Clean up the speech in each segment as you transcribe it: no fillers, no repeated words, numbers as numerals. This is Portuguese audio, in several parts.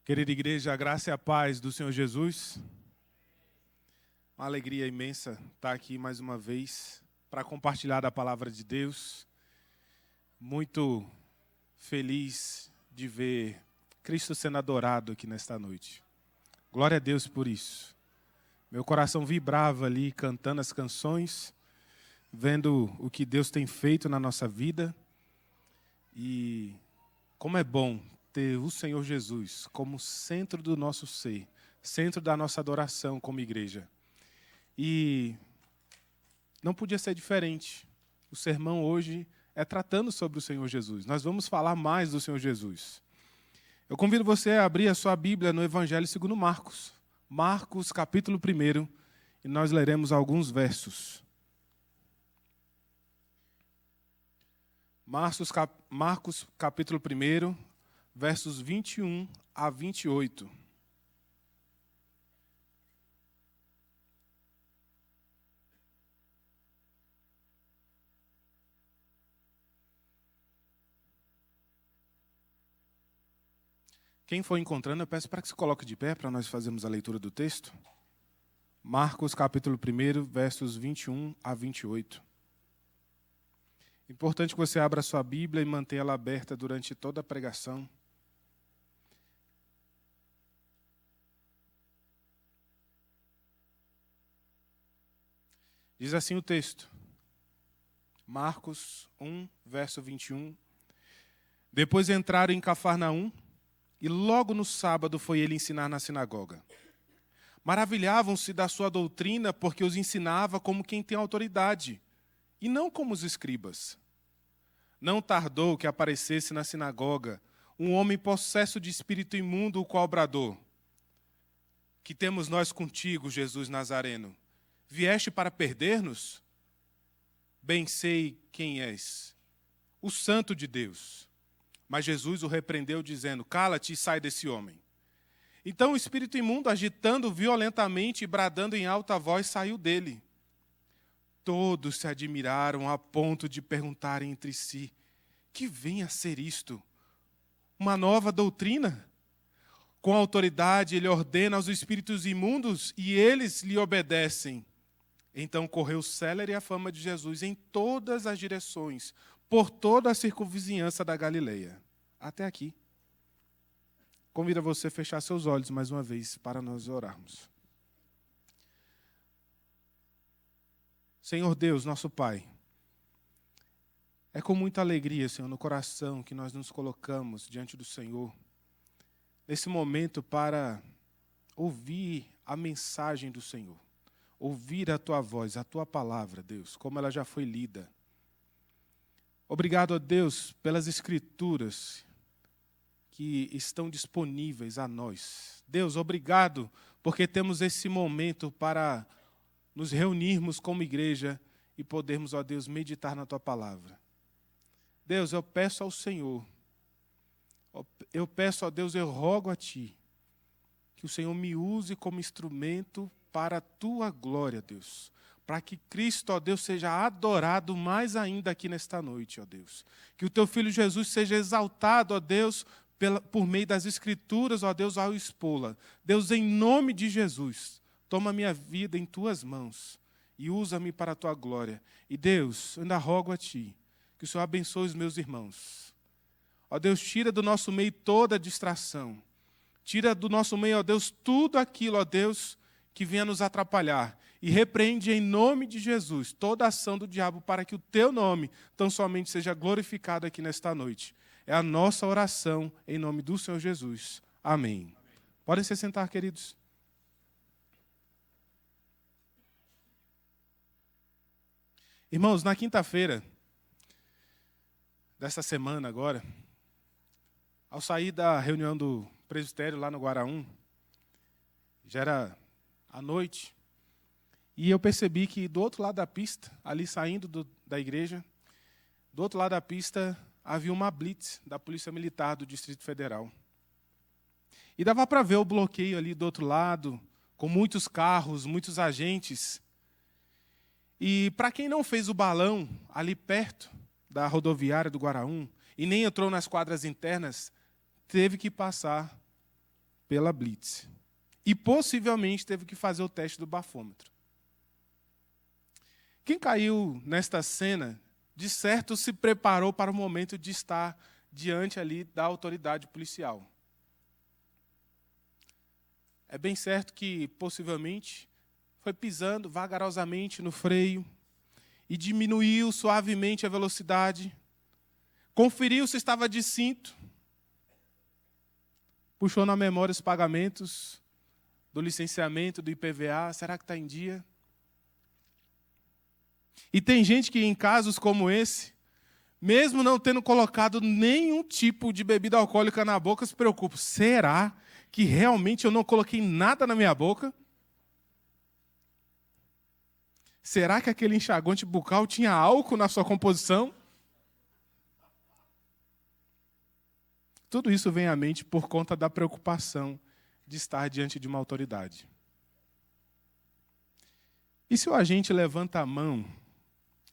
Querida igreja, a graça e a paz do Senhor Jesus. Uma alegria imensa estar aqui mais uma vez para compartilhar da palavra de Deus. Muito feliz de ver Cristo sendo adorado aqui nesta noite. Glória a Deus por isso. Meu coração vibrava ali cantando as canções, vendo o que Deus tem feito na nossa vida. E como é bom ter o Senhor Jesus como centro do nosso ser, centro da nossa adoração como igreja. E não podia ser diferente. O sermão hoje é tratando sobre o Senhor Jesus. Nós vamos falar mais do Senhor Jesus. Eu convido você a abrir a sua Bíblia no Evangelho segundo Marcos. Marcos, capítulo 1, e nós leremos alguns versos. Marcos, capítulo 1, versos 21 a 28. Quem for encontrando, eu peço para que se coloque de pé para nós fazermos a leitura do texto. Marcos, capítulo 1, versos 21 a 28. Importante que você abra a sua Bíblia e mantenha ela aberta durante toda a pregação. Diz assim o texto. Marcos 1, verso 21. Depois entraram em Cafarnaum, e logo no sábado foi ele ensinar na sinagoga. Maravilhavam-se da sua doutrina, porque os ensinava como quem tem autoridade, e não como os escribas. Não tardou que aparecesse na sinagoga um homem possesso de espírito imundo, o qual bradou: que temos nós contigo, Jesus Nazareno? Vieste para perder-nos? Bem sei quem és, o Santo de Deus. Mas Jesus o repreendeu, dizendo: cala-te e sai desse homem. Então o espírito imundo, agitando violentamente e bradando em alta voz, saiu dele. Todos se admiraram a ponto de perguntarem entre si: que vem a ser isto? Uma nova doutrina? Com autoridade ele ordena aos espíritos imundos e eles lhe obedecem. Então correu célere a fama de Jesus em todas as direções, por toda a circunvizinhança da Galileia. Até aqui. Convido você a fechar seus olhos mais uma vez para nós orarmos. Senhor Deus, nosso Pai, é com muita alegria, Senhor, no coração que nós nos colocamos diante do Senhor, nesse momento para ouvir a mensagem do Senhor, ouvir a Tua voz, a Tua palavra, Deus, como ela já foi lida. Obrigado a Deus pelas Escrituras que estão disponíveis a nós. Deus, obrigado porque temos esse momento para nos reunirmos como igreja e podermos, ó Deus, meditar na Tua palavra. Deus, eu peço ao Senhor, eu peço, ó Deus, eu rogo a Ti, que o Senhor me use como instrumento para a Tua glória, Deus. Para que Cristo, ó Deus, seja adorado mais ainda aqui nesta noite, ó Deus. Que o Teu Filho Jesus seja exaltado, ó Deus, por meio das Escrituras, ó Deus, ao expô-la. Deus, em nome de Jesus, toma minha vida em Tuas mãos e usa-me para a Tua glória. E Deus, eu ainda rogo a Ti, que o Senhor abençoe os meus irmãos. Ó Deus, tira do nosso meio toda distração. Tira do nosso meio, ó Deus, tudo aquilo, ó Deus, que venha nos atrapalhar. E repreende em nome de Jesus toda a ação do diabo para que o Teu nome tão somente seja glorificado aqui nesta noite. É a nossa oração em nome do Senhor Jesus. Amém. Podem se sentar, queridos. Irmãos, na quinta-feira desta semana agora, ao sair da reunião do presbitério lá no Guaraum, já era à noite, e eu percebi que do outro lado da pista, ali saindo da igreja, do outro lado da pista havia uma blitz da Polícia Militar do Distrito Federal. E dava para ver o bloqueio ali do outro lado, com muitos carros, muitos agentes. E para quem não fez o balão ali perto da rodoviária do Guaraum, e nem entrou nas quadras internas, teve que passar pela blitz. E possivelmente teve que fazer o teste do bafômetro. Quem caiu nesta cena, de certo se preparou para o momento de estar diante ali da autoridade policial. É bem certo que, possivelmente, foi pisando vagarosamente no freio e diminuiu suavemente a velocidade, conferiu se estava de cinto, puxou na memória os pagamentos do licenciamento, do IPVA, será que está em dia? E tem gente que, em casos como esse, mesmo não tendo colocado nenhum tipo de bebida alcoólica na boca, se preocupa. Será que realmente eu não coloquei nada na minha boca? Será que aquele enxaguante bucal tinha álcool na sua composição? Tudo isso vem à mente por conta da preocupação de estar diante de uma autoridade. E se o agente levanta a mão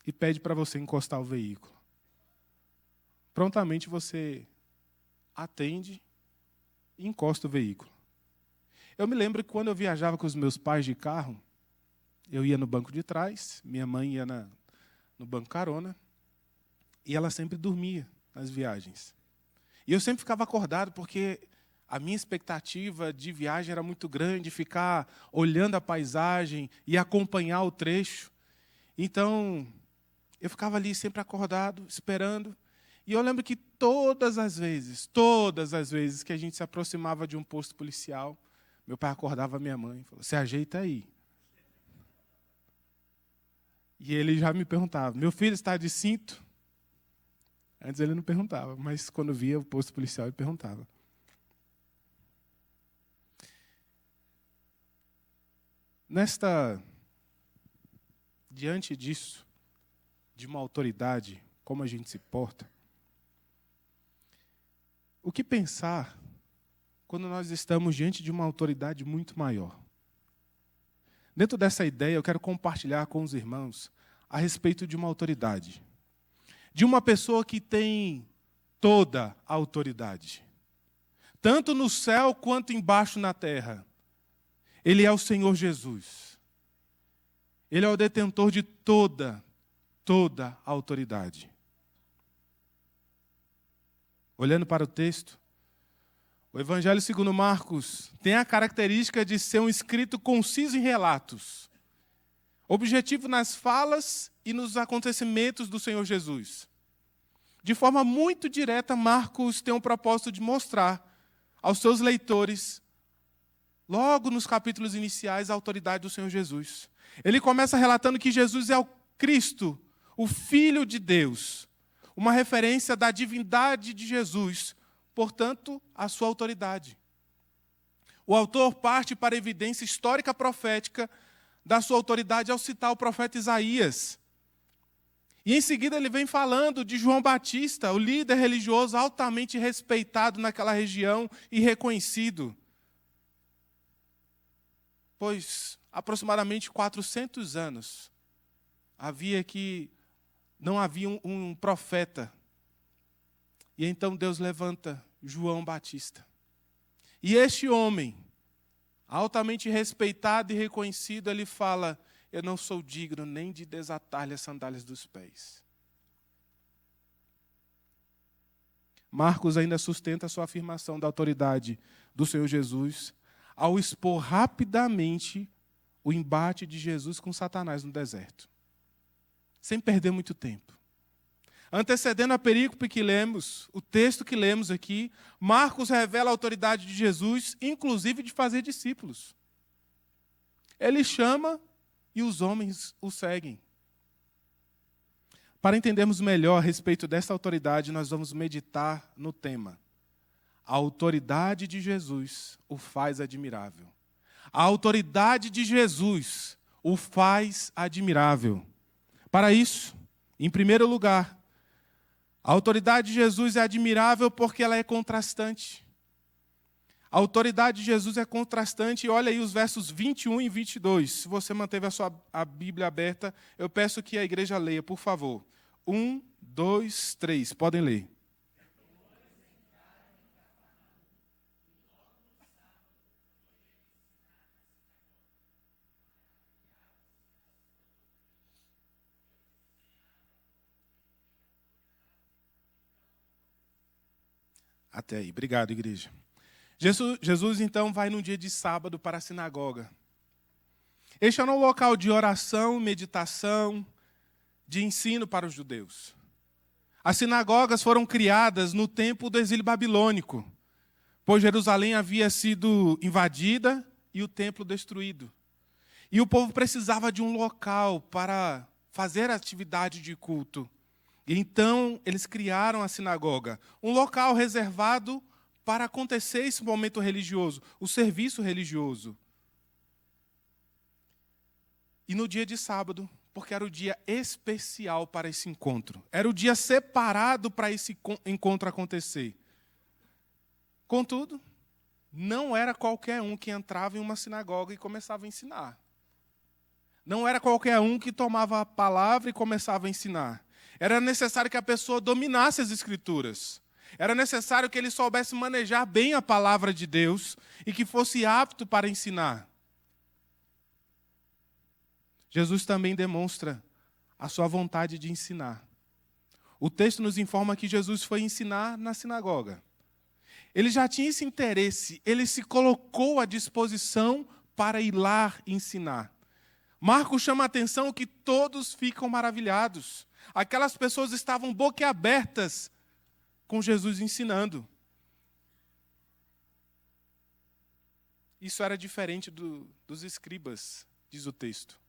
e pede para você encostar o veículo? Prontamente você atende e encosta o veículo. Eu me lembro que quando eu viajava com os meus pais de carro, eu ia no banco de trás, minha mãe ia no banco carona, e ela sempre dormia nas viagens. E eu sempre ficava acordado, porque a minha expectativa de viagem era muito grande, ficar olhando a paisagem e acompanhar o trecho. Então, eu ficava ali sempre acordado, esperando. E eu lembro que todas as vezes que a gente se aproximava de um posto policial, meu pai acordava a minha mãe e falou: "Se ajeita aí". E ele já me perguntava: "Meu filho está de cinto?" Antes ele não perguntava, mas quando via o posto policial ele perguntava. Diante disso, de uma autoridade, como a gente se porta, o que pensar quando nós estamos diante de uma autoridade muito maior? Dentro dessa ideia, eu quero compartilhar com os irmãos a respeito de uma autoridade. De uma pessoa que tem toda a autoridade. Tanto no céu quanto embaixo na terra. Ele é o Senhor Jesus. Ele é o detentor de toda a autoridade. Olhando para o texto, o Evangelho segundo Marcos tem a característica de ser um escrito conciso em relatos, objetivo nas falas e nos acontecimentos do Senhor Jesus. De forma muito direta, Marcos tem o propósito de mostrar aos seus leitores, logo nos capítulos iniciais, a autoridade do Senhor Jesus. Ele começa relatando que Jesus é o Cristo, o Filho de Deus, uma referência da divindade de Jesus, portanto, a sua autoridade. O autor parte para a evidência histórica profética da sua autoridade ao citar o profeta Isaías. E em seguida ele vem falando de João Batista, o líder religioso altamente respeitado naquela região e reconhecido. Pois aproximadamente 400 anos não havia um profeta. E então Deus levanta João Batista. E este homem, altamente respeitado e reconhecido, ele fala: "Eu não sou digno nem de desatar-lhe as sandálias dos pés." Marcos ainda sustenta a sua afirmação da autoridade do Senhor Jesus ao expor rapidamente o embate de Jesus com Satanás no deserto, sem perder muito tempo. Antecedendo a perícope que lemos, o texto que lemos aqui, Marcos revela a autoridade de Jesus, inclusive de fazer discípulos. Ele chama e os homens o seguem. Para entendermos melhor a respeito dessa autoridade, nós vamos meditar no tema: a autoridade de Jesus o faz admirável. A autoridade de Jesus o faz admirável. Para isso, em primeiro lugar, a autoridade de Jesus é admirável porque ela é contrastante. A autoridade de Jesus é contrastante, e olha aí os versos 21 e 22. Se você manteve a Bíblia aberta, eu peço que a igreja leia, por favor. 1, 2, 3, podem ler. Até aí. Obrigado, igreja. Jesus, então, vai num dia de sábado para a sinagoga. Este é um local de oração, meditação, de ensino para os judeus. As sinagogas foram criadas no tempo do exílio babilônico, pois Jerusalém havia sido invadida e o templo destruído. E o povo precisava de um local para fazer a atividade de culto. E então eles criaram a sinagoga, um local reservado para acontecer esse momento religioso, o serviço religioso. E no dia de sábado, porque era o dia especial para esse encontro, era o dia separado para esse encontro acontecer. Contudo, não era qualquer um que entrava em uma sinagoga e começava a ensinar. Não era qualquer um que tomava a palavra e começava a ensinar. Era necessário que a pessoa dominasse as Escrituras. Era necessário que ele soubesse manejar bem a palavra de Deus e que fosse apto para ensinar. Jesus também demonstra a sua vontade de ensinar. O texto nos informa que Jesus foi ensinar na sinagoga. Ele já tinha esse interesse, ele se colocou à disposição para ir lá ensinar. Marcos chama a atenção que todos ficam maravilhados. Aquelas pessoas estavam boquiabertas com Jesus ensinando. Isso era diferente dos escribas, diz o texto.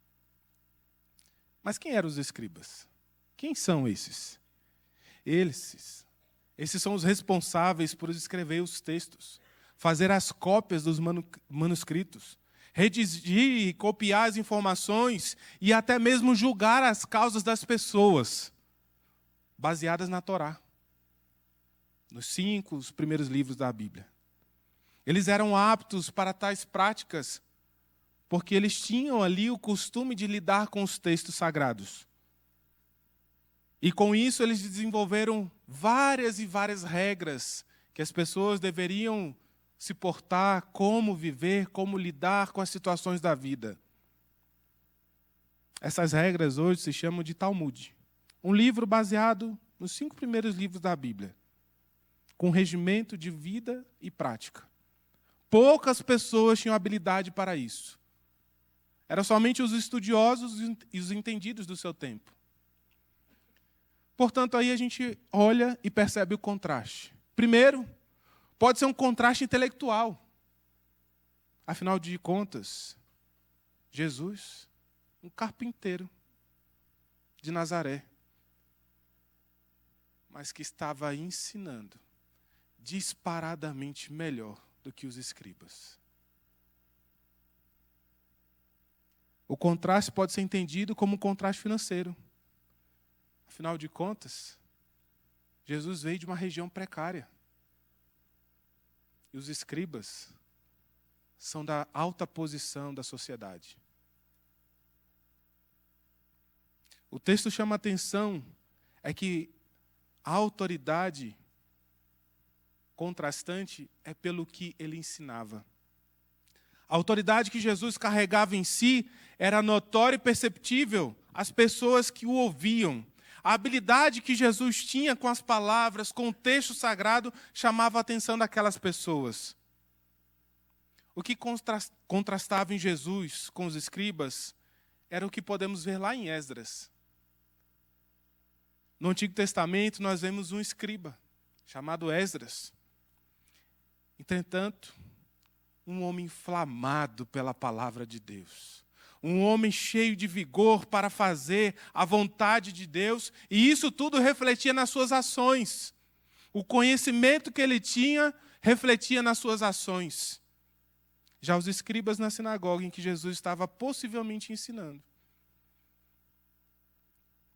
Mas quem eram os escribas? Quem são esses? Esses são os responsáveis por escrever os textos, fazer as cópias dos manuscritos, redigir e copiar as informações e até mesmo julgar as causas das pessoas, baseadas na Torá, nos 5 primeiros livros da Bíblia. Eles eram aptos para tais práticas, porque eles tinham ali o costume de lidar com os textos sagrados. E com isso eles desenvolveram várias e várias regras que as pessoas deveriam se portar, como viver, como lidar com as situações da vida. Essas regras hoje se chamam de Talmud. Um livro baseado nos 5 primeiros livros da Bíblia, com regimento de vida e prática. Poucas pessoas tinham habilidade para isso. Eram somente os estudiosos e os entendidos do seu tempo. Portanto, aí a gente olha e percebe o contraste. Primeiro, pode ser um contraste intelectual. Afinal de contas, Jesus, um carpinteiro de Nazaré, mas que estava ensinando disparadamente melhor do que os escribas. O contraste pode ser entendido como um contraste financeiro. Afinal de contas, Jesus veio de uma região precária. E os escribas são da alta posição da sociedade. O texto chama a atenção é que a autoridade contrastante é pelo que ele ensinava. A autoridade que Jesus carregava em si era notória e perceptível às pessoas que o ouviam. A habilidade que Jesus tinha com as palavras, com o texto sagrado, chamava a atenção daquelas pessoas. O que contrastava em Jesus com os escribas era o que podemos ver lá em Esdras. No Antigo Testamento, nós vemos um escriba, chamado Esdras. Entretanto, um homem inflamado pela palavra de Deus. Um homem cheio de vigor para fazer a vontade de Deus, e isso tudo refletia nas suas ações. O conhecimento que ele tinha refletia nas suas ações. Já os escribas na sinagoga em que Jesus estava possivelmente ensinando.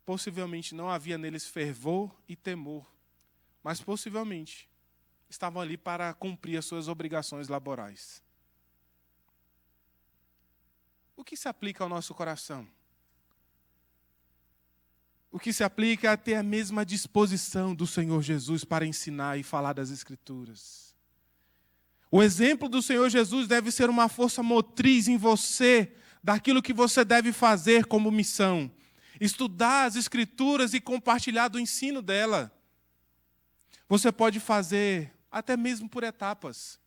Possivelmente não havia neles fervor e temor, mas possivelmente estavam ali para cumprir as suas obrigações laborais. O que se aplica ao nosso coração? O que se aplica é a ter a mesma disposição do Senhor Jesus para ensinar e falar das Escrituras. O exemplo do Senhor Jesus deve ser uma força motriz em você, daquilo que você deve fazer como missão. Estudar as Escrituras e compartilhar do ensino dela. Você pode fazer até mesmo por etapas.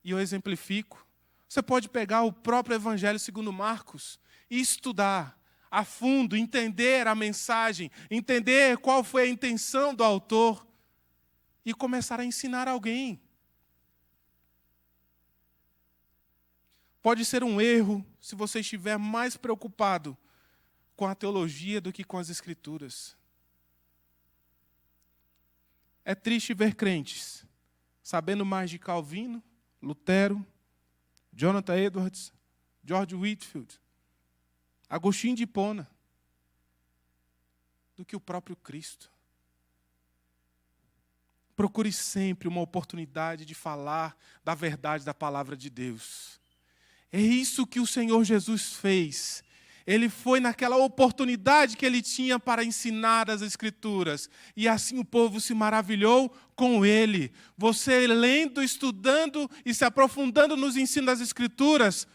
E eu exemplifico. Você pode pegar o próprio Evangelho segundo Marcos e estudar a fundo, entender a mensagem, entender qual foi a intenção do autor e começar a ensinar alguém. Pode ser um erro se você estiver mais preocupado com a teologia do que com as Escrituras. É triste ver crentes sabendo mais de Calvino, Lutero, Jonathan Edwards, George Whitefield, Agostinho de Hipona, do que o próprio Cristo. Procure sempre uma oportunidade de falar da verdade da palavra de Deus. É isso que o Senhor Jesus fez. Ele foi naquela oportunidade que ele tinha para ensinar as Escrituras. E assim o povo se maravilhou com ele. Você lendo, estudando e se aprofundando nos ensinos das Escrituras,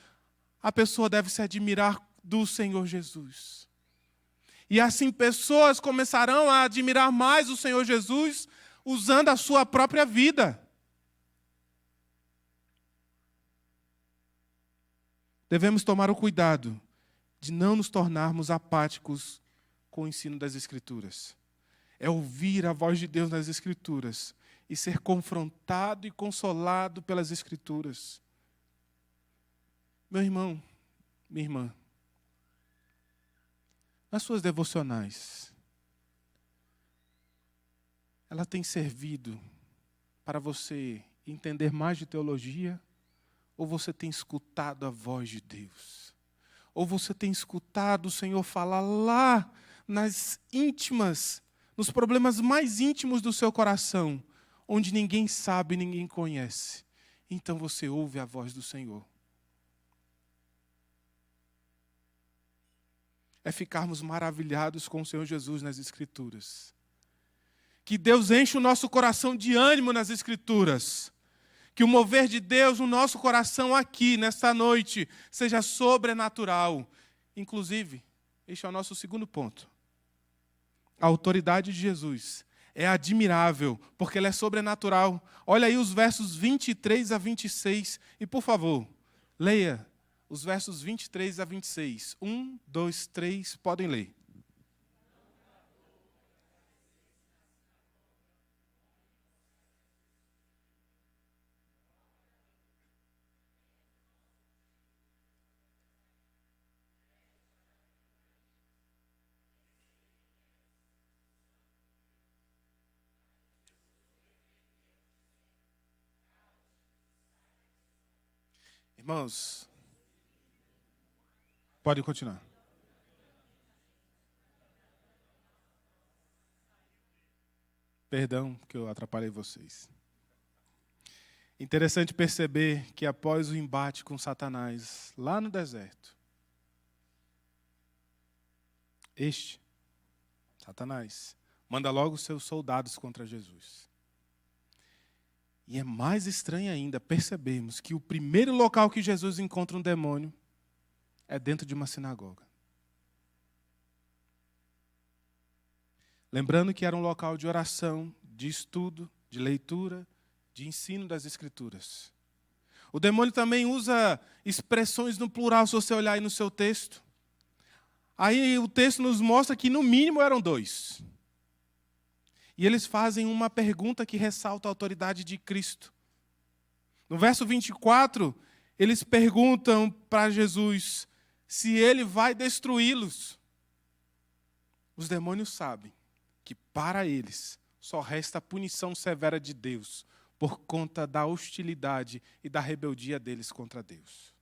a pessoa deve se admirar do Senhor Jesus. E assim pessoas começarão a admirar mais o Senhor Jesus usando a sua própria vida. Devemos tomar o cuidado de não nos tornarmos apáticos com o ensino das Escrituras. É ouvir a voz de Deus nas Escrituras e ser confrontado e consolado pelas Escrituras. Meu irmão, minha irmã, nas suas devocionais, ela tem servido para você entender mais de teologia? Ou você tem escutado a voz de Deus? Ou você tem escutado o Senhor falar lá nas íntimas, nos problemas mais íntimos do seu coração, onde ninguém sabe, ninguém conhece? Então você ouve a voz do Senhor. É ficarmos maravilhados com o Senhor Jesus nas Escrituras. Que Deus enche o nosso coração de ânimo nas Escrituras. Que o mover de Deus no nosso coração aqui, nesta noite, seja sobrenatural. Inclusive, este é o nosso segundo ponto. A autoridade de Jesus é admirável, porque ela é sobrenatural. Olha aí os versos 23 a 26. E, por favor, leia os versos 23 a 26. 1, 2, 3, podem ler. Irmãos, pode continuar. Perdão que eu atrapalhei vocês. Interessante perceber que após o embate com Satanás, lá no deserto, Satanás, manda logo seus soldados contra Jesus. E é mais estranho ainda percebermos que o primeiro local que Jesus encontra um demônio é dentro de uma sinagoga. Lembrando que era um local de oração, de estudo, de leitura, de ensino das Escrituras. O demônio também usa expressões no plural, se você olhar aí no seu texto. Aí o texto nos mostra que no mínimo eram 2. E eles fazem uma pergunta que ressalta a autoridade de Cristo. No verso 24, eles perguntam para Jesus se ele vai destruí-los. Os demônios sabem que para eles só resta a punição severa de Deus por conta da hostilidade e da rebeldia deles contra Deus.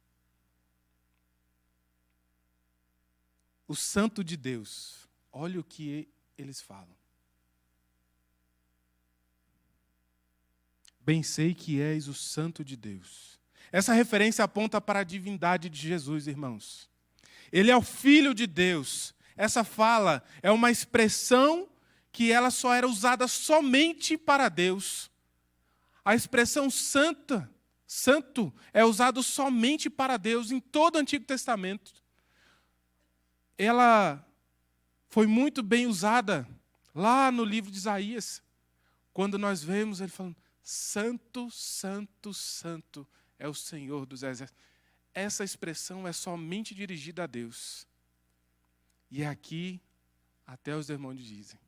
O santo de Deus, olha o que eles falam. Bem sei que és o santo de Deus. Essa referência aponta para a divindade de Jesus, irmãos. Ele é o Filho de Deus. Essa fala é uma expressão que ela só era usada somente para Deus. A expressão santo, é usado somente para Deus em todo o Antigo Testamento. Ela foi muito bem usada lá no livro de Isaías, quando nós vemos ele falando, santo, santo, santo é o Senhor dos exércitos. Essa expressão é somente dirigida a Deus. E aqui, até os demônios dizem,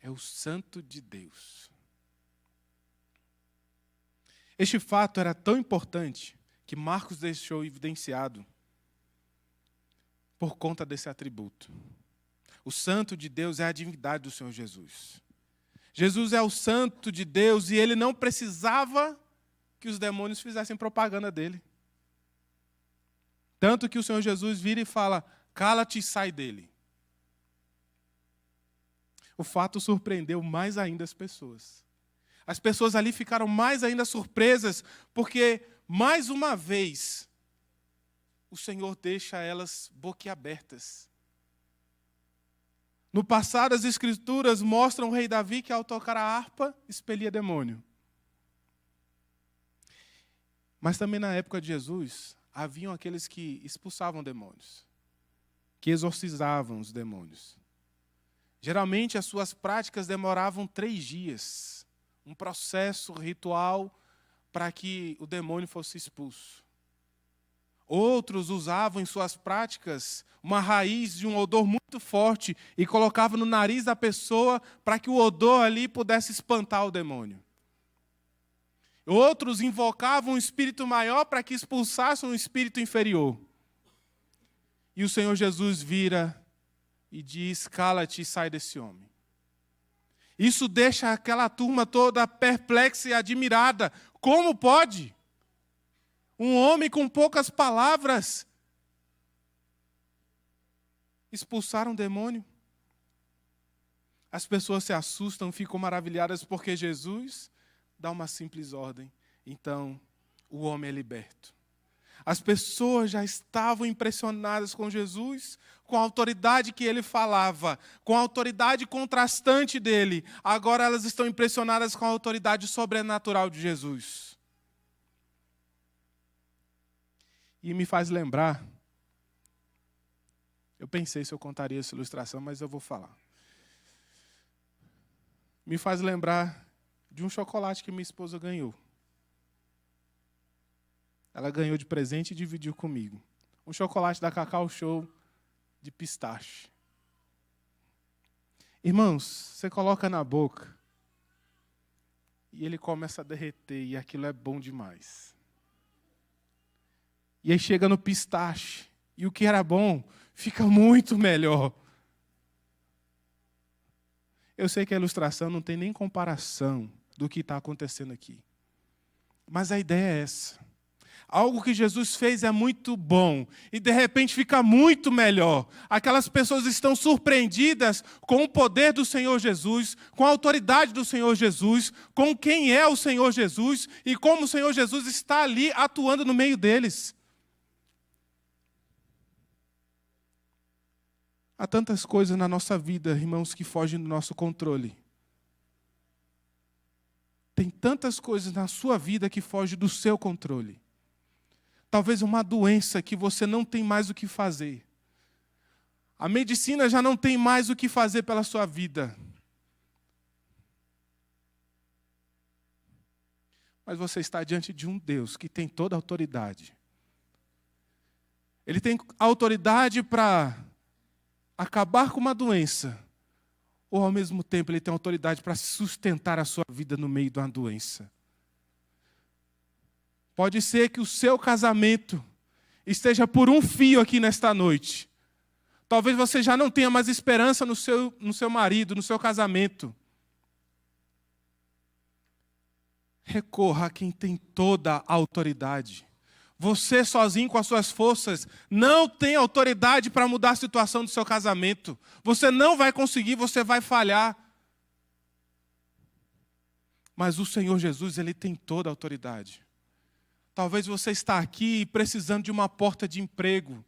é o santo de Deus. Este fato era tão importante que Marcos deixou evidenciado por conta desse atributo. O santo de Deus é a divindade do Senhor Jesus. Jesus é o santo de Deus e ele não precisava que os demônios fizessem propaganda dele. Tanto que o Senhor Jesus vira e fala, cala-te e sai dele. O fato surpreendeu mais ainda as pessoas. As pessoas ali ficaram mais ainda surpresas, porque, mais uma vez, o Senhor deixa elas boquiabertas. No passado, as Escrituras mostram o rei Davi que, ao tocar a harpa, expelia demônio. Mas também na época de Jesus, haviam aqueles que expulsavam demônios, que exorcizavam os demônios. Geralmente, as suas práticas demoravam 3 dias. Um processo ritual para que o demônio fosse expulso. Outros usavam em suas práticas uma raiz de um odor muito forte e colocavam no nariz da pessoa para que o odor ali pudesse espantar o demônio. Outros invocavam um espírito maior para que expulsasse um espírito inferior. E o Senhor Jesus vira e diz, cala-te e sai desse homem. Isso deixa aquela turma toda perplexa e admirada. Como pode? Um homem com poucas palavras expulsar um demônio? As pessoas se assustam, ficam maravilhadas porque Jesus dá uma simples ordem. Então, o homem é liberto. As pessoas já estavam impressionadas com Jesus, com a autoridade que ele falava, com a autoridade contrastante dele. Agora elas estão impressionadas com a autoridade sobrenatural de Jesus. E me faz lembrar, eu pensei se eu contaria essa ilustração, mas eu vou falar. Me faz lembrar de um chocolate que minha esposa ganhou. Ela ganhou de presente e dividiu comigo. Um chocolate da Cacau Show de pistache. Irmãos, você coloca na boca e ele começa a derreter e aquilo é bom demais. E aí chega no pistache e o que era bom fica muito melhor. Eu sei que a ilustração não tem nem comparação do que está acontecendo aqui. Mas a ideia é essa. Algo que Jesus fez é muito bom e de repente fica muito melhor. Aquelas pessoas estão surpreendidas com o poder do Senhor Jesus, com a autoridade do Senhor Jesus, com quem é o Senhor Jesus e como o Senhor Jesus está ali atuando no meio deles. Há tantas coisas na nossa vida, irmãos, que fogem do nosso controle. Tem tantas coisas na sua vida que fogem do seu controle. Talvez uma doença que você não tem mais o que fazer. A medicina já não tem mais o que fazer pela sua vida. Mas você está diante de um Deus que tem toda a autoridade. Ele tem autoridade para acabar com uma doença, ou ao mesmo tempo ele tem autoridade para sustentar a sua vida no meio de uma doença. Pode ser que o seu casamento esteja por um fio aqui nesta noite. Talvez você já não tenha mais esperança no seu marido, no seu casamento. Recorra a quem tem toda a autoridade. Você sozinho com as suas forças não tem autoridade para mudar a situação do seu casamento. Você não vai conseguir, você vai falhar. Mas o Senhor Jesus, Ele tem toda a autoridade. Talvez você está aqui precisando de uma porta de emprego.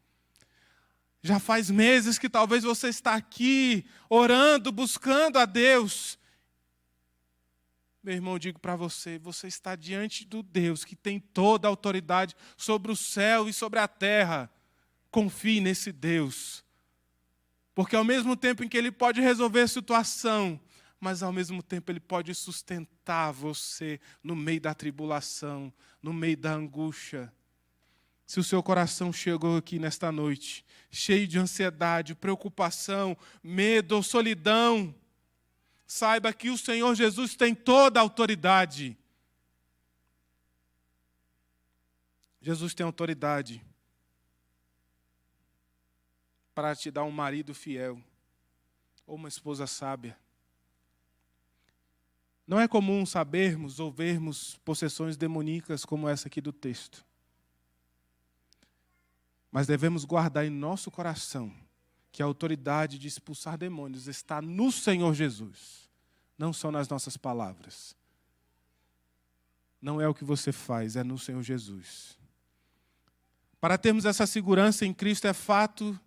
Já faz meses que talvez você está aqui orando, buscando a Deus. Meu irmão, eu digo para você, você está diante do Deus que tem toda a autoridade sobre o céu e sobre a terra. Confie nesse Deus. Porque ao mesmo tempo em que Ele pode resolver a situação mas ao mesmo tempo Ele pode sustentar você no meio da tribulação, no meio da angústia. Se o seu coração chegou aqui nesta noite, cheio de ansiedade, preocupação, medo ou solidão, saiba que o Senhor Jesus tem toda a autoridade. Jesus tem autoridade para te dar um marido fiel ou uma esposa sábia. Não é comum sabermos ou vermos possessões demoníacas como essa aqui do texto. Mas devemos guardar em nosso coração que a autoridade de expulsar demônios está no Senhor Jesus, não são nas nossas palavras. Não é o que você faz, é no Senhor Jesus. Para termos essa segurança em Cristo, é fato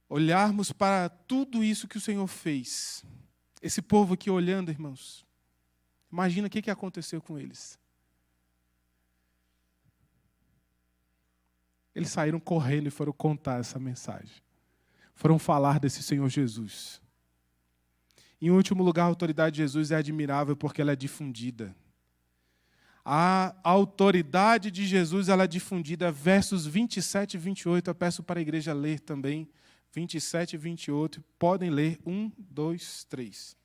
olharmos para tudo isso que o Senhor fez. Esse povo aqui olhando, irmãos, imagina o que aconteceu com eles. Eles saíram correndo e foram contar essa mensagem. Foram falar desse Senhor Jesus. Em último lugar, a autoridade de Jesus é admirável porque ela é difundida. A autoridade de Jesus ela é difundida, versos 27 e 28. Eu peço para a igreja ler também, 27 e 28. Podem ler, 1, 2, 3.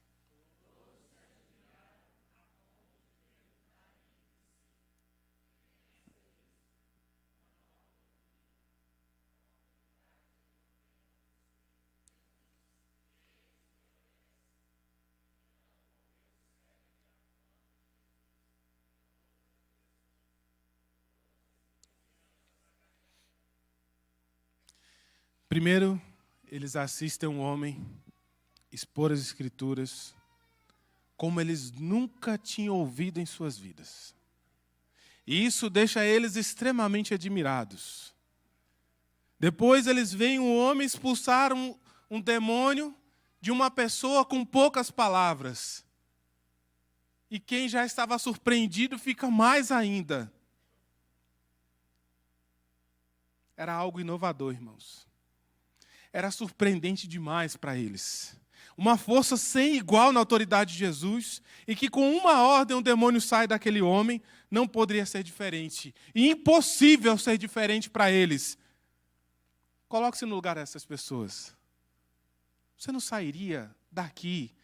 Primeiro, eles assistem um homem expor as Escrituras como eles nunca tinham ouvido em suas vidas. E isso deixa eles extremamente admirados. Depois eles veem um homem expulsar um demônio de uma pessoa com poucas palavras. E quem já estava surpreendido fica mais ainda. Era algo inovador, irmãos. Era surpreendente demais para eles. Uma força sem igual na autoridade de Jesus, e que com uma ordem um demônio sai daquele homem, não poderia ser diferente. E impossível ser diferente para eles. Coloque-se no lugar dessas pessoas. Você não sairia daqui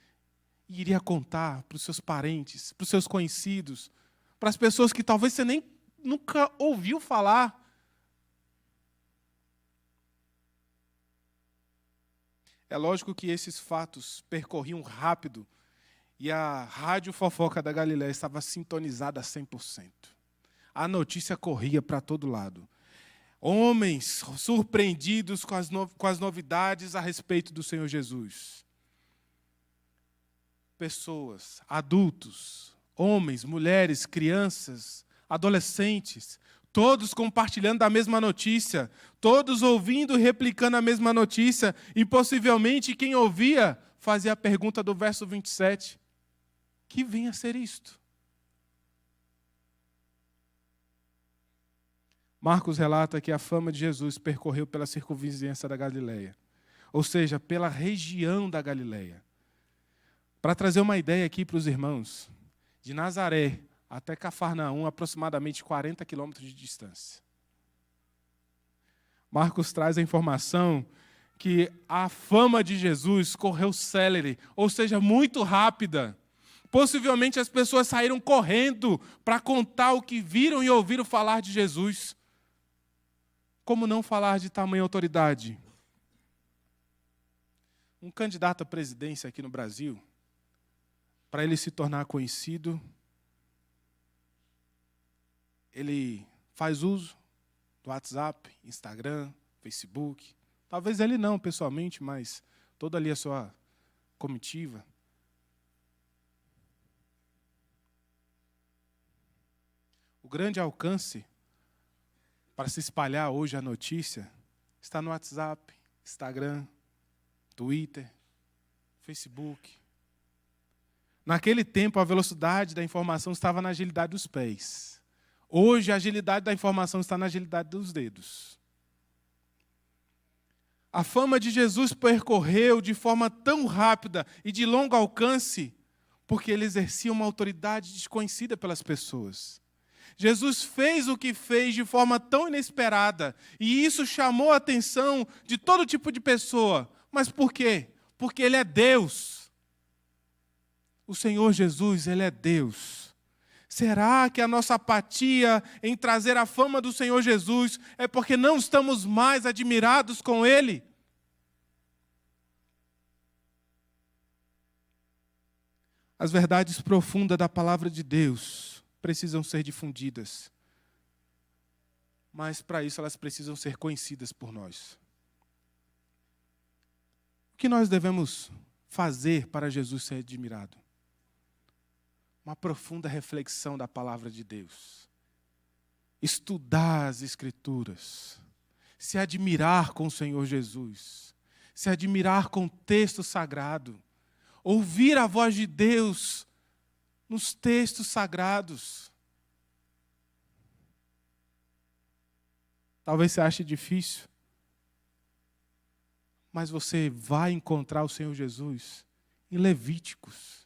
e iria contar para os seus parentes, para os seus conhecidos, para as pessoas que talvez você nem nunca ouviu falar. É lógico que esses fatos percorriam rápido e a rádio fofoca da Galileia estava sintonizada a 100%. A notícia corria para todo lado. Homens surpreendidos com as novidades a respeito do Senhor Jesus. Pessoas, adultos, homens, mulheres, crianças, adolescentes, todos compartilhando a mesma notícia, todos ouvindo e replicando a mesma notícia, e possivelmente quem ouvia fazia a pergunta do verso 27. Que vem a ser isto? Marcos relata que a fama de Jesus percorreu pela circunvizinhança da Galileia, ou seja, pela região da Galileia. Para trazer uma ideia aqui para os irmãos, de Nazaré até Cafarnaum, aproximadamente 40 quilômetros de distância. Marcos traz a informação que a fama de Jesus correu célere, ou seja, muito rápida. Possivelmente as pessoas saíram correndo para contar o que viram e ouviram falar de Jesus. Como não falar de tamanha autoridade? Um candidato à presidência aqui no Brasil, para ele se tornar conhecido, ele faz uso do WhatsApp, Instagram, Facebook. Talvez ele não pessoalmente, mas toda ali a sua comitiva. O grande alcance para se espalhar hoje a notícia está no WhatsApp, Instagram, Twitter, Facebook. Naquele tempo, a velocidade da informação estava na agilidade dos pés. Hoje, a agilidade da informação está na agilidade dos dedos. A fama de Jesus percorreu de forma tão rápida e de longo alcance, porque ele exercia uma autoridade desconhecida pelas pessoas. Jesus fez o que fez de forma tão inesperada, e isso chamou a atenção de todo tipo de pessoa. Mas por quê? Porque ele é Deus. O Senhor Jesus, ele é Deus. Será que a nossa apatia em trazer a fama do Senhor Jesus é porque não estamos mais admirados com Ele? As verdades profundas da palavra de Deus precisam ser difundidas. Mas para isso elas precisam ser conhecidas por nós. O que nós devemos fazer para Jesus ser admirado? Uma profunda reflexão da palavra de Deus. Estudar as Escrituras. Se admirar com o Senhor Jesus. Se admirar com o texto sagrado. Ouvir a voz de Deus nos textos sagrados. Talvez você ache difícil. Mas você vai encontrar o Senhor Jesus em Levíticos.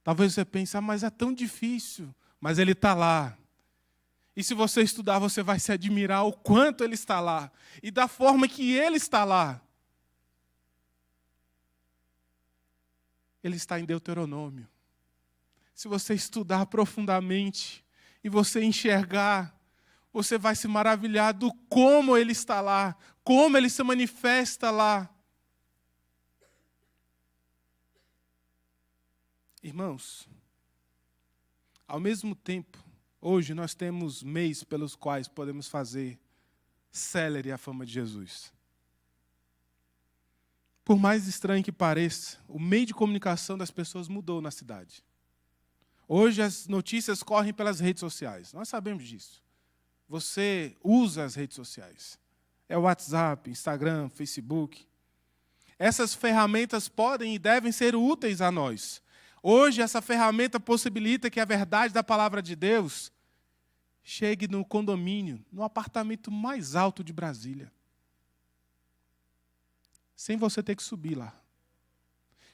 Talvez você pense, mas é tão difícil. Mas ele está lá. E se você estudar, você vai se admirar o quanto ele está lá. E da forma que ele está lá. Ele está em Deuteronômio. Se você estudar profundamente e você enxergar, você vai se maravilhar do como ele está lá, como ele se manifesta lá. Irmãos, ao mesmo tempo, hoje nós temos meios pelos quais podemos fazer célere a fama de Jesus. Por mais estranho que pareça, o meio de comunicação das pessoas mudou na cidade. Hoje as notícias correm pelas redes sociais. Nós sabemos disso. Você usa as redes sociais. É o WhatsApp, Instagram, Facebook. Essas ferramentas podem e devem ser úteis a nós. Hoje essa ferramenta possibilita que a verdade da palavra de Deus chegue no condomínio, no apartamento mais alto de Brasília. Sem você ter que subir lá.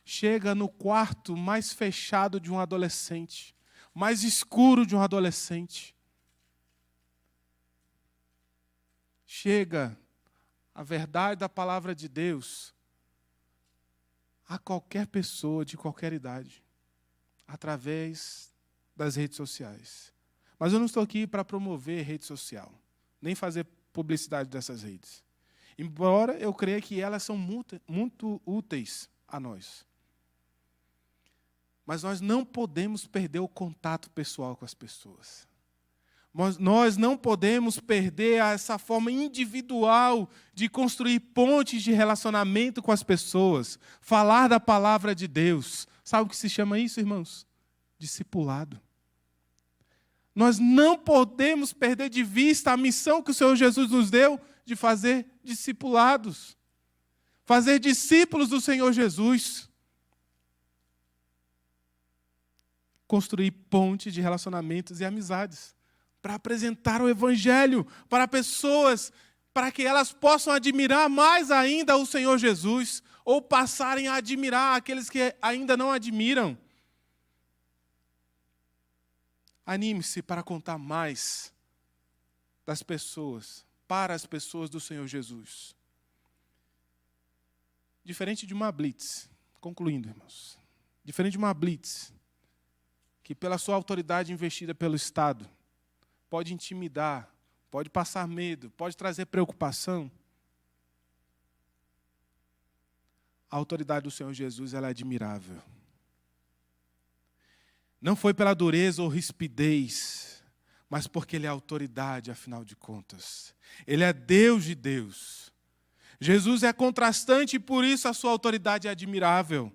Chega no quarto mais fechado de um adolescente, mais escuro de um adolescente. Chega a verdade da palavra de Deus a qualquer pessoa de qualquer idade, através das redes sociais. Mas eu não estou aqui para promover rede social, nem fazer publicidade dessas redes. Embora eu creia que elas são muito úteis a nós. Mas nós não podemos perder o contato pessoal com as pessoas. Nós não podemos perder essa forma individual de construir pontes de relacionamento com as pessoas. Falar da palavra de Deus. Sabe o que se chama isso, irmãos? Discipulado. Nós não podemos perder de vista a missão que o Senhor Jesus nos deu de fazer discipulados. Fazer discípulos do Senhor Jesus. Construir pontes de relacionamentos e amizades. Para apresentar o Evangelho para pessoas, para que elas possam admirar mais ainda o Senhor Jesus, ou passarem a admirar aqueles que ainda não admiram. Anime-se para contar mais das pessoas, para as pessoas do Senhor Jesus. Diferente de uma blitz, concluindo, irmãos, diferente de uma blitz, que pela sua autoridade investida pelo Estado, pode intimidar, pode passar medo, pode trazer preocupação. A autoridade do Senhor Jesus, ela é admirável. Não foi pela dureza ou rispidez, mas porque Ele é autoridade, afinal de contas. Ele é Deus de Deus. Jesus é contrastante e por isso a sua autoridade é admirável.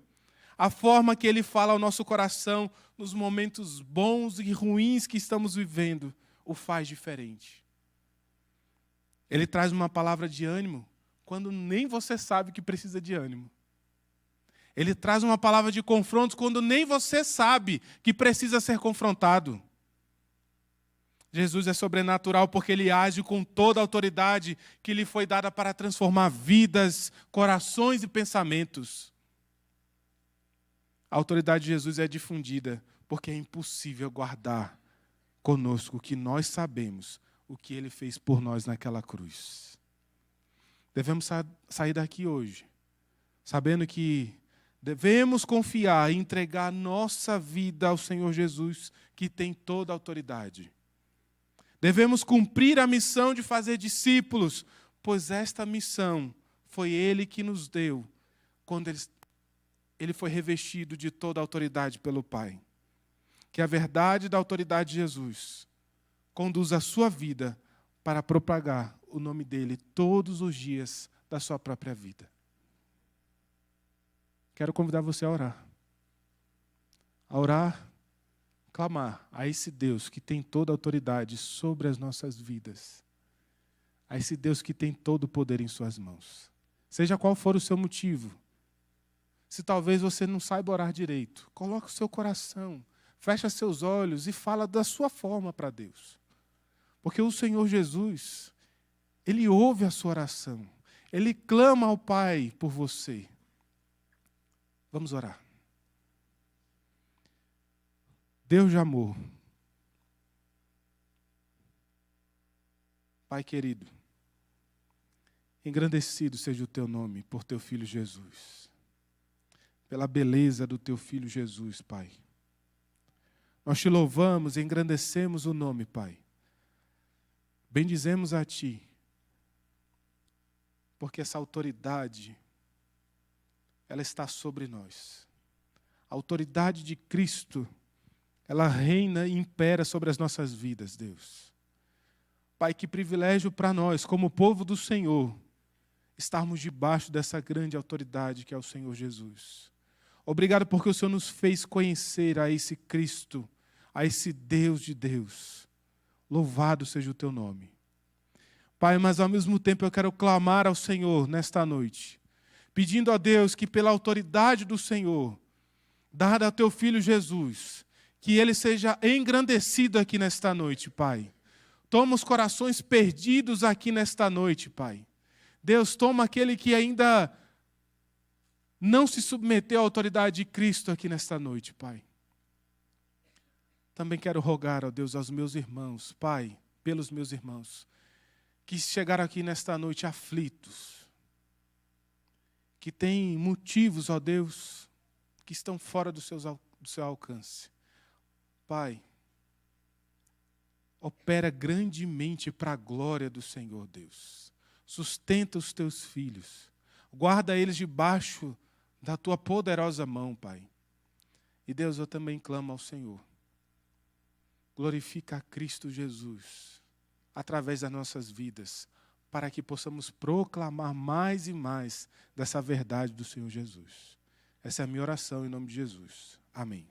A forma que Ele fala ao nosso coração nos momentos bons e ruins que estamos vivendo o faz diferente. Ele traz uma palavra de ânimo quando nem você sabe que precisa de ânimo. Ele traz uma palavra de confronto quando nem você sabe que precisa ser confrontado. Jesus é sobrenatural porque ele age com toda a autoridade que lhe foi dada para transformar vidas, corações e pensamentos. A autoridade de Jesus é difundida porque é impossível guardar conosco o que nós sabemos, o que ele fez por nós naquela cruz. Devemos sair daqui hoje, sabendo que devemos confiar e entregar nossa vida ao Senhor Jesus, que tem toda a autoridade. Devemos cumprir a missão de fazer discípulos, pois esta missão foi Ele que nos deu, quando Ele foi revestido de toda a autoridade pelo Pai. Que a verdade da autoridade de Jesus conduza a sua vida para propagar o nome dEle todos os dias da sua própria vida. Quero convidar você a orar. A orar, clamar a esse Deus que tem toda a autoridade sobre as nossas vidas. A esse Deus que tem todo o poder em suas mãos. Seja qual for o seu motivo. Se talvez você não saiba orar direito, coloque o seu coração, fecha seus olhos e fala da sua forma para Deus. Porque o Senhor Jesus, Ele ouve a sua oração. Ele clama ao Pai por você. Vamos orar. Deus de amor, Pai querido, engrandecido seja o teu nome por teu Filho Jesus, pela beleza do teu Filho Jesus, Pai. Nós te louvamos e engrandecemos o nome, Pai. Bendizemos a Ti, porque essa autoridade, ela está sobre nós. A autoridade de Cristo, ela reina e impera sobre as nossas vidas, Deus. Pai, que privilégio para nós, como povo do Senhor, estarmos debaixo dessa grande autoridade que é o Senhor Jesus. Obrigado porque o Senhor nos fez conhecer a esse Cristo, a esse Deus de Deus. Louvado seja o teu nome. Pai, mas ao mesmo tempo eu quero clamar ao Senhor nesta noite, pedindo a Deus que pela autoridade do Senhor, dada ao teu Filho Jesus, que Ele seja engrandecido aqui nesta noite, Pai. Toma os corações perdidos aqui nesta noite, Pai. Deus, toma aquele que ainda não se submeteu à autoridade de Cristo aqui nesta noite, Pai. Também quero rogar, ó Deus, aos meus irmãos, Pai, pelos meus irmãos, que chegaram aqui nesta noite aflitos, que têm motivos, ó Deus, que estão fora do seu alcance. Pai, opera grandemente para a glória do Senhor, Deus. Sustenta os teus filhos. Guarda eles debaixo da tua poderosa mão, Pai. E Deus, eu também clamo ao Senhor. Glorifica a Cristo Jesus através das nossas vidas, para que possamos proclamar mais e mais dessa verdade do Senhor Jesus. Essa é a minha oração em nome de Jesus. Amém.